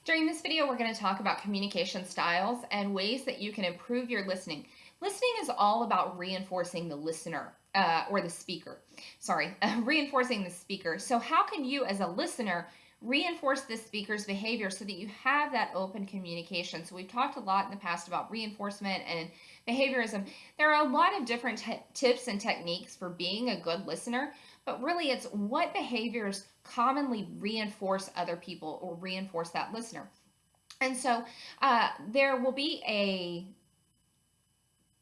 During this video, we're going to talk about communication styles and ways that you can improve your listening. Listening is all about reinforcing the listener or the speaker. Sorry, reinforcing the speaker. So, how can you, as a listener, reinforce the speaker's behavior so that you have that open communication? So, we've talked a lot in the past about reinforcement and behaviorism. There are a lot of different tips and techniques for being a good listener, but really it's what behaviors commonly reinforce other people or reinforce that listener. And so there will be a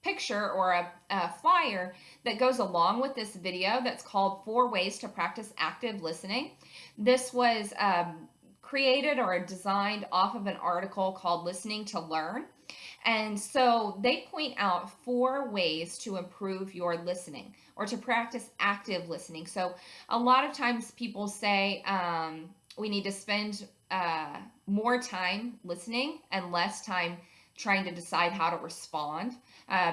picture or a flyer that goes along with this video that's called 4 Ways to Practice Active Listening. This was created or designed off of an article called Listening to Learn. And so they point out 4 ways to improve your listening or to practice active listening. So a lot of times people say we need to spend more time listening and less time trying to decide how to respond,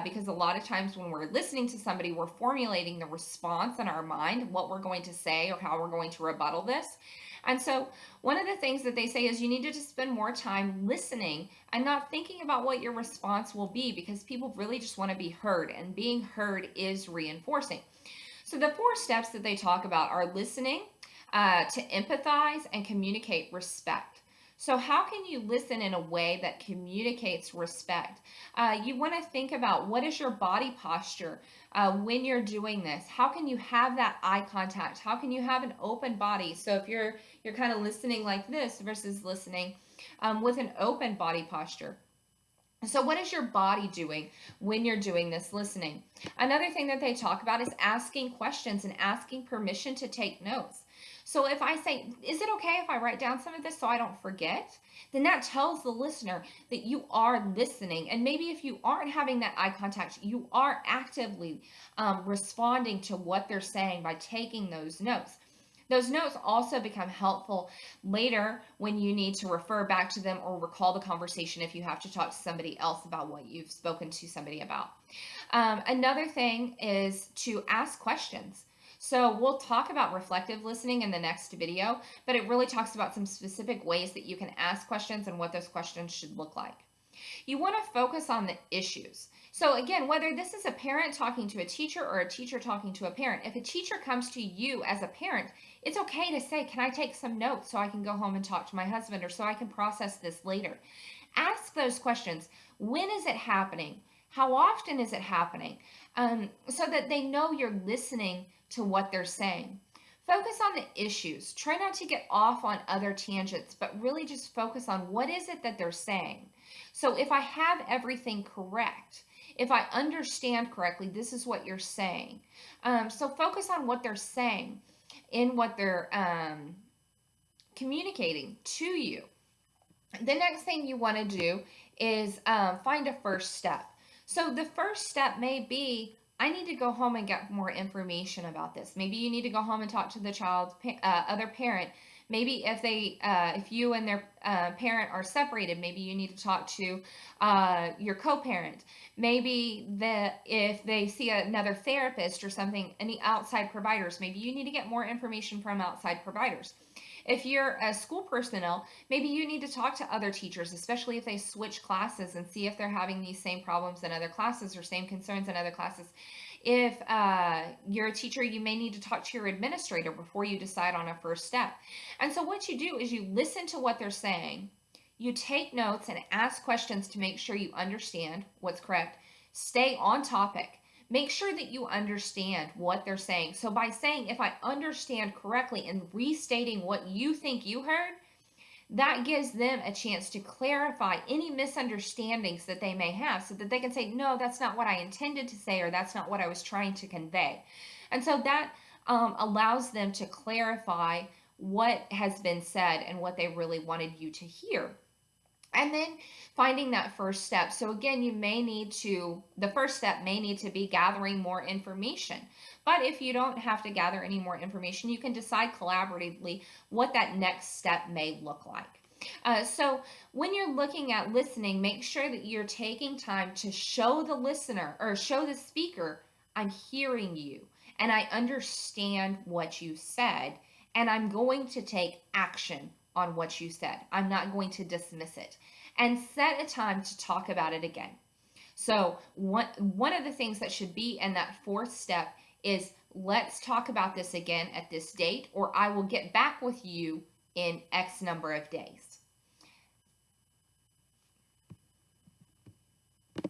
because a lot of times when we're listening to somebody, we're formulating the response in our mind, what we're going to say or how we're going to rebuttal this. And so one of the things that they say is you need to just spend more time listening and not thinking about what your response will be, because people really just want to be heard, and being heard is reinforcing. So the 4 steps that they talk about are listening, to empathize, and communicate respect. So how can you listen in a way that communicates respect? You want to think about, what is your body posture when you're doing this? How can you have that eye contact? How can you have an open body? So if you're kind of listening like this versus listening with an open body posture. So what is your body doing when you're doing this listening? Another thing that they talk about is asking questions and asking permission to take notes. So if I say, is it okay if I write down some of this so I don't forget? Then that tells the listener that you are listening. And maybe if you aren't having that eye contact, you are actively responding to what they're saying by taking those notes. Those notes also become helpful later when you need to refer back to them or recall the conversation if you have to talk to somebody else about what you've spoken to somebody about. Another thing is to ask questions. So we'll talk about reflective listening in the next video, but it really talks about some specific ways that you can ask questions and what those questions should look like. You want to focus on the issues. So again, whether this is a parent talking to a teacher or a teacher talking to a parent, if a teacher comes to you as a parent, it's okay to say, can I take some notes so I can go home and talk to my husband, or so I can process this later? Ask those questions. When is it happening? How often is it happening? So that they know you're listening to what they're saying. Focus on the issues. Try not to get off on other tangents, but really just focus on what is it that they're saying. So if I have everything correct, if I understand correctly, this is what you're saying. So focus on what they're saying in what they're communicating to you. The next thing you want to do is find a first step. So the first step may be, I need to go home and get more information about this. Maybe you need to go home and talk to the child's other parent. Maybe if you and their parent are separated, maybe you need to talk to your co-parent. Maybe if they see another therapist or something, any outside providers, maybe you need to get more information from outside providers. If you're a school personnel, maybe you need to talk to other teachers, especially if they switch classes, and see if they're having these same problems in other classes or same concerns in other classes. If you're a teacher, you may need to talk to your administrator before you decide on a first step. And so what you do is you listen to what they're saying, you take notes and ask questions to make sure you understand what's correct. Stay on topic. Make sure that you understand what they're saying. So by saying, if I understand correctly, and restating what you think you heard, that gives them a chance to clarify any misunderstandings that they may have, so that they can say, no, that's not what I intended to say, or that's not what I was trying to convey. And so that allows them to clarify what has been said and what they really wanted you to hear. And then finding that first step. So again, the first step may need to be gathering more information. But if you don't have to gather any more information, you can decide collaboratively what that next step may look like. So when you're looking at listening, make sure that you're taking time to show the listener or show the speaker, I'm hearing you and I understand what you said, and I'm going to take action on what you said. I'm not going to dismiss it. And set a time to talk about it again. So one of the things that should be in that fourth step is, let's talk about this again at this date, or I will get back with you in X number of days.